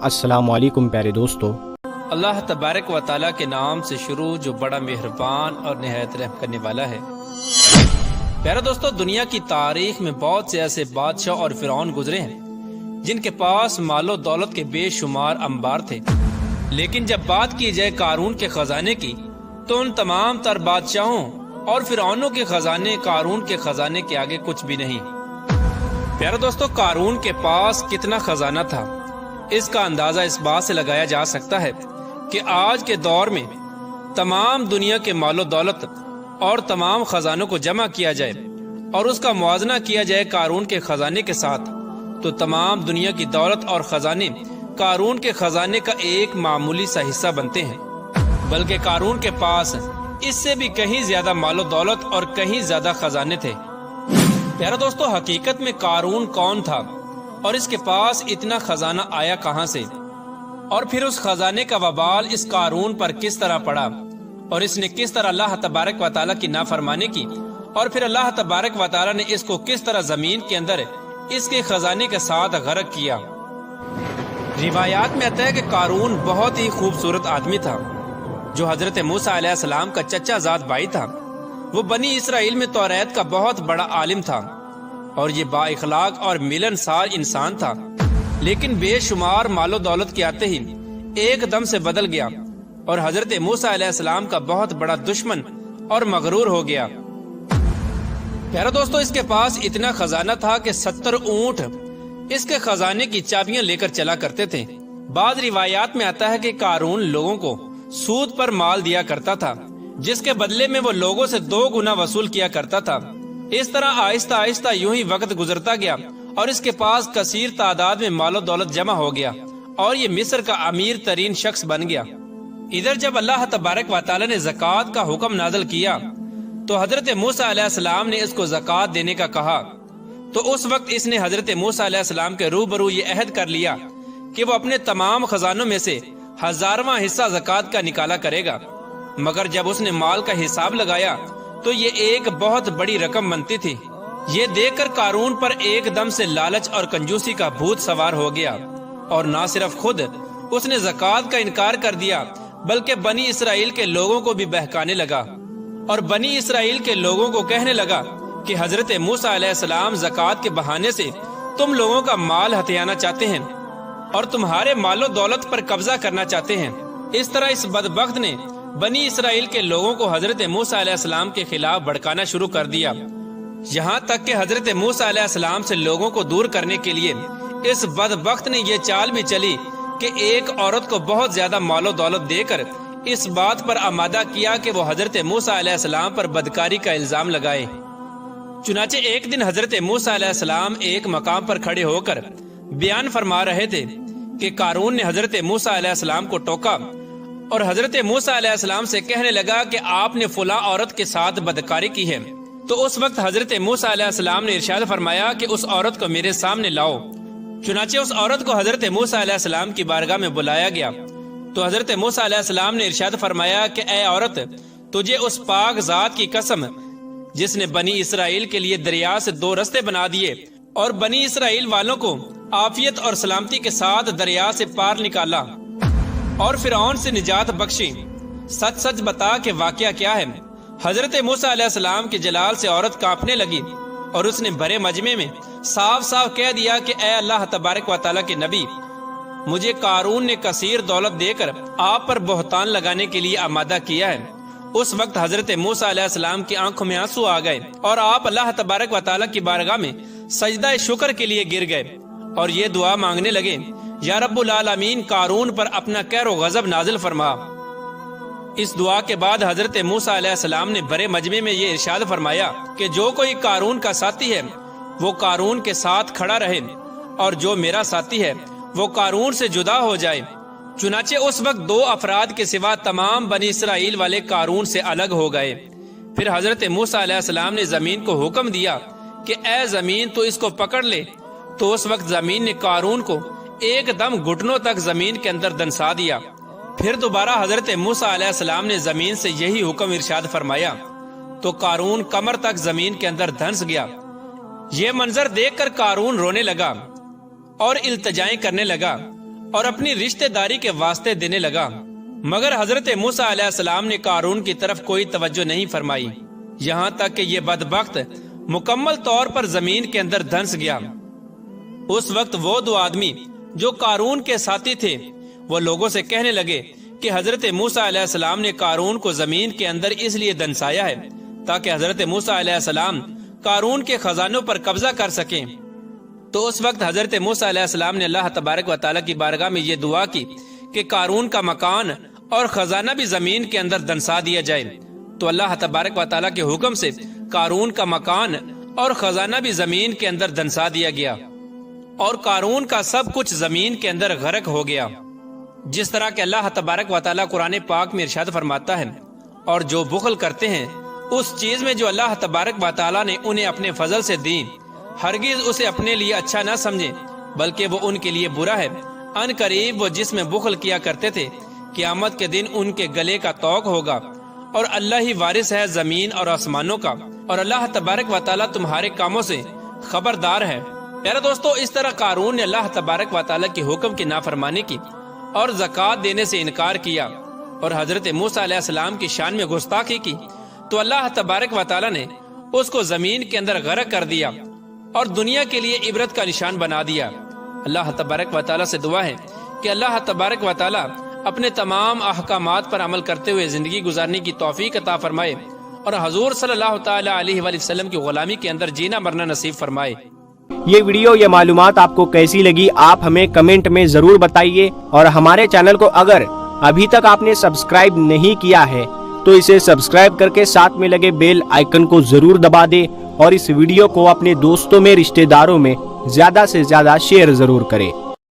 السلام علیکم پیارے دوستو۔ اللہ تبارک و تعالیٰ کے نام سے شروع جو بڑا مہربان اور نہایت رحم کرنے والا ہے۔ پیارے دوستو، دنیا کی تاریخ میں بہت سے ایسے بادشاہ اور فرعون گزرے ہیں جن کے پاس مال و دولت کے بے شمار انبار تھے، لیکن جب بات کی جائے قارون کے خزانے کی تو ان تمام تر بادشاہوں اور فرعونوں کے خزانے قارون کے خزانے کے آگے کچھ بھی نہیں۔ پیارے دوستو، قارون کے پاس کتنا خزانہ تھا اس کا اندازہ اس بات سے لگایا جا سکتا ہے کہ آج کے دور میں تمام دنیا کے مال و دولت اور تمام خزانوں کو جمع کیا جائے اور اس کا موازنہ کیا جائے قارون کے خزانے کے ساتھ تو تمام دنیا کی دولت اور خزانے قارون کے خزانے کا ایک معمولی سا حصہ بنتے ہیں، بلکہ قارون کے پاس اس سے بھی کہیں زیادہ مال و دولت اور کہیں زیادہ خزانے تھے۔ پیارے دوستو، حقیقت میں قارون کون تھا اور اس کے پاس اتنا خزانہ آیا کہاں سے، اور پھر اس خزانے کا وبال اس قارون پر کس طرح پڑا، اور اس نے کس طرح اللہ تبارک و تعالیٰ کی نافرمانی کی، اور پھر اللہ تبارک و تعالیٰ نے اس کو کس طرح زمین کے اندر اس کے خزانے کے ساتھ غرق کیا۔ روایات میں آتا ہے کہ قارون بہت ہی خوبصورت آدمی تھا جو حضرت موسیٰ علیہ السلام کا چچا زاد بھائی تھا۔ وہ بنی اسرائیل میں توریت کا بہت بڑا عالم تھا اور یہ با اخلاق اور ملنسار انسان تھا، لیکن بے شمار مال و دولت کے آتے ہی ایک دم سے بدل گیا اور حضرت موسیٰ علیہ السلام کا بہت بڑا دشمن اور مغرور ہو گیا۔ پیارے دوستو، اس کے پاس اتنا خزانہ تھا کہ 70 اونٹ اس کے خزانے کی چابیاں لے کر چلا کرتے تھے۔ بعض روایات میں آتا ہے کہ قارون لوگوں کو سود پر مال دیا کرتا تھا، جس کے بدلے میں وہ لوگوں سے 2 گنا وصول کیا کرتا تھا۔ اس طرح آہستہ آہستہ یوں ہی وقت گزرتا گیا اور اس کے پاس کثیر تعداد میں مال و دولت جمع ہو گیا اور یہ مصر کا امیر ترین شخص بن گیا۔ ادھر جب اللہ تبارک و تعالی نے زکوٰۃ کا حکم نازل کیا تو حضرت موسیٰ علیہ السلام نے اس کو زکوٰۃ دینے کا کہا، تو اس وقت اس نے حضرت موسیٰ علیہ السلام کے روبرو یہ عہد کر لیا کہ وہ اپنے تمام خزانوں میں سے 1000واں حصہ زکوٰۃ کا نکالا کرے گا، مگر جب اس نے مال کا حساب لگایا تو یہ ایک بہت بڑی رقم بنتی تھی۔ یہ دیکھ کر قارون پر ایک دم سے لالچ اور کنجوسی کا بھوت سوار ہو گیا، اور نہ صرف خود اس نے زکوٰۃ کا انکار کر دیا بلکہ بنی اسرائیل کے لوگوں کو بھی بہکانے لگا، اور بنی اسرائیل کے لوگوں کو کہنے لگا کہ حضرت موسیٰ علیہ السلام زکوٰۃ کے بہانے سے تم لوگوں کا مال ہتھیانا چاہتے ہیں اور تمہارے مال و دولت پر قبضہ کرنا چاہتے ہیں۔ اس طرح اس بدبخت نے بنی اسرائیل کے لوگوں کو حضرت موسیٰ علیہ السلام کے خلاف بھڑکانا شروع کر دیا، یہاں تک کہ حضرت موسیٰ علیہ السلام سے لوگوں کو دور کرنے کے لیے اس بدبخت نے یہ چال بھی چلی کہ ایک عورت کو بہت زیادہ مال و دولت دے کر اس بات پر آمادہ کیا کہ وہ حضرت موسیٰ علیہ السلام پر بدکاری کا الزام لگائے۔ چنانچہ ایک دن حضرت موسیٰ علیہ السلام ایک مقام پر کھڑے ہو کر بیان فرما رہے تھے کہ قارون نے حضرت موسیٰ علیہ السلام کو ٹوکا اور حضرت موسیٰ علیہ السلام سے کہنے لگا کہ آپ نے فلاں عورت کے ساتھ بدکاری کی ہے۔ تو اس وقت حضرت موسیٰ علیہ السلام نے ارشاد فرمایا کہ اس عورت کو میرے سامنے لاؤ۔ چنانچہ اس عورت کو حضرت موسیٰ علیہ السلام کی بارگاہ میں بلایا گیا تو حضرت موسیٰ علیہ السلام نے ارشاد فرمایا کہ اے عورت، تجھے اس پاک ذات کی قسم جس نے بنی اسرائیل کے لیے دریا سے 2 رستے بنا دیے اور بنی اسرائیل والوں کو عافیت اور سلامتی کے ساتھ دریا سے پار نکالا اور فرعون سے نجات بخشی، سچ سچ بتا کہ واقعہ کیا ہے۔ حضرت موسیٰ علیہ السلام کے جلال سے عورت کانپنے لگی اور اس نے بڑے مجمع میں صاف صاف کہہ دیا کہ اے اللہ تبارک و تعالیٰ کے نبی، مجھے قارون نے کثیر دولت دے کر آپ پر بہتان لگانے کے لیے آمادہ کیا ہے۔ اس وقت حضرت موسیٰ علیہ السلام کی آنکھوں میں آنسو آ گئے اور آپ اللہ تبارک و تعالیٰ کی بارگاہ میں سجدہ شکر کے لیے گر گئے اور یہ دعا مانگنے لگے، یا رب العالمین، قارون پر اپنا قہر و غضب نازل فرما۔ اس دعا کے بعد حضرت موسیٰ علیہ السلام نے بڑے مجمع میں یہ ارشاد فرمایا کہ جو کوئی قارون کا ساتھی ہے وہ قارون کے ساتھ کھڑا رہے، اور جو میرا ساتھی ہے وہ قارون سے جدا ہو جائے۔ چنانچہ اس وقت 2 افراد کے سوا تمام بنی اسرائیل والے قارون سے الگ ہو گئے۔ پھر حضرت موسیٰ علیہ السلام نے زمین کو حکم دیا کہ اے زمین تو اس کو پکڑ لے، تو اس وقت زمین نے قارون کو ایک دم گھٹنوں تک زمین کے اندر دنسا دیا۔ پھر دوبارہ حضرت موسیٰ علیہ السلام نے زمین سے یہی حکم ارشاد فرمایا تو قارون کمر تک زمین کے اندر دھنس گیا۔ یہ منظر دیکھ کر قارون رونے لگا اور التجائیں کرنے لگا اور اپنی رشتہ داری کے واسطے دینے لگا، مگر حضرت موسیٰ علیہ السلام نے قارون کی طرف کوئی توجہ نہیں فرمائی، یہاں تک کہ یہ بدبخت مکمل طور پر زمین کے اندر دھنس گیا۔ اس وقت وہ دو آدمی جو قارون کے ساتھی تھے وہ لوگوں سے کہنے لگے کہ حضرت موسیٰ علیہ السلام نے قارون کو زمین کے اندر اس لیے دھنسایا ہے تاکہ حضرت موسیٰ علیہ السلام قارون کے خزانوں پر قبضہ کر سکیں۔ تو اس وقت حضرت موسیٰ علیہ السلام نے اللہ تبارک و تعالیٰ کی بارگاہ میں یہ دعا کی کہ قارون کا مکان اور خزانہ بھی زمین کے اندر دھنسا دیا جائے۔ تو اللہ تبارک و تعالیٰ کے حکم سے قارون کا مکان اور خزانہ بھی زمین کے اندر دھنسا دیا گیا اور قارون کا سب کچھ زمین کے اندر غرق ہو گیا۔ جس طرح کہ اللہ تبارک و تعالیٰ قرآن پاک میں ارشاد فرماتا ہے، اور جو بخل کرتے ہیں اس چیز میں جو اللہ تبارک و تعالیٰ نے انہیں اپنے فضل سے دی، ہرگز اسے اپنے لیے اچھا نہ سمجھیں بلکہ وہ ان کے لیے برا ہے۔ ان قریب وہ جس میں بخل کیا کرتے تھے قیامت کے دن ان کے گلے کا طوق ہوگا، اور اللہ ہی وارث ہے زمین اور آسمانوں کا، اور اللہ تبارک و تعالیٰ تمہارے کاموں سے خبردار ہے۔ پیارے دوستو، اس طرح قارون نے اللہ تبارک و تعالیٰ کے حکم کی نافرمانی کی اور زکوٰۃ دینے سے انکار کیا اور حضرت موسیٰ علیہ السلام کی شان میں گستاخی کی، تو اللہ تبارک و تعالیٰ نے اس کو زمین کے اندر غرق کر دیا اور دنیا کے لیے عبرت کا نشان بنا دیا۔ اللہ تبارک و تعالیٰ سے دعا ہے کہ اللہ تبارک و تعالیٰ اپنے تمام احکامات پر عمل کرتے ہوئے زندگی گزارنے کی توفیق عطا فرمائے اور حضور صلی اللہ تعالیٰ علیہ وآلہ وسلم کی غلامی کے اندر جینا مرنا نصیب فرمائے۔ یہ ویڈیو یا معلومات آپ کو کیسی لگی آپ ہمیں کمنٹ میں ضرور بتائیے، اور ہمارے چینل کو اگر ابھی تک آپ نے سبسکرائب نہیں کیا ہے تو اسے سبسکرائب کر کے ساتھ میں لگے بیل آئیکن کو ضرور دبا دے، اور اس ویڈیو کو اپنے دوستوں میں رشتہ داروں میں زیادہ سے زیادہ شیئر ضرور کرے۔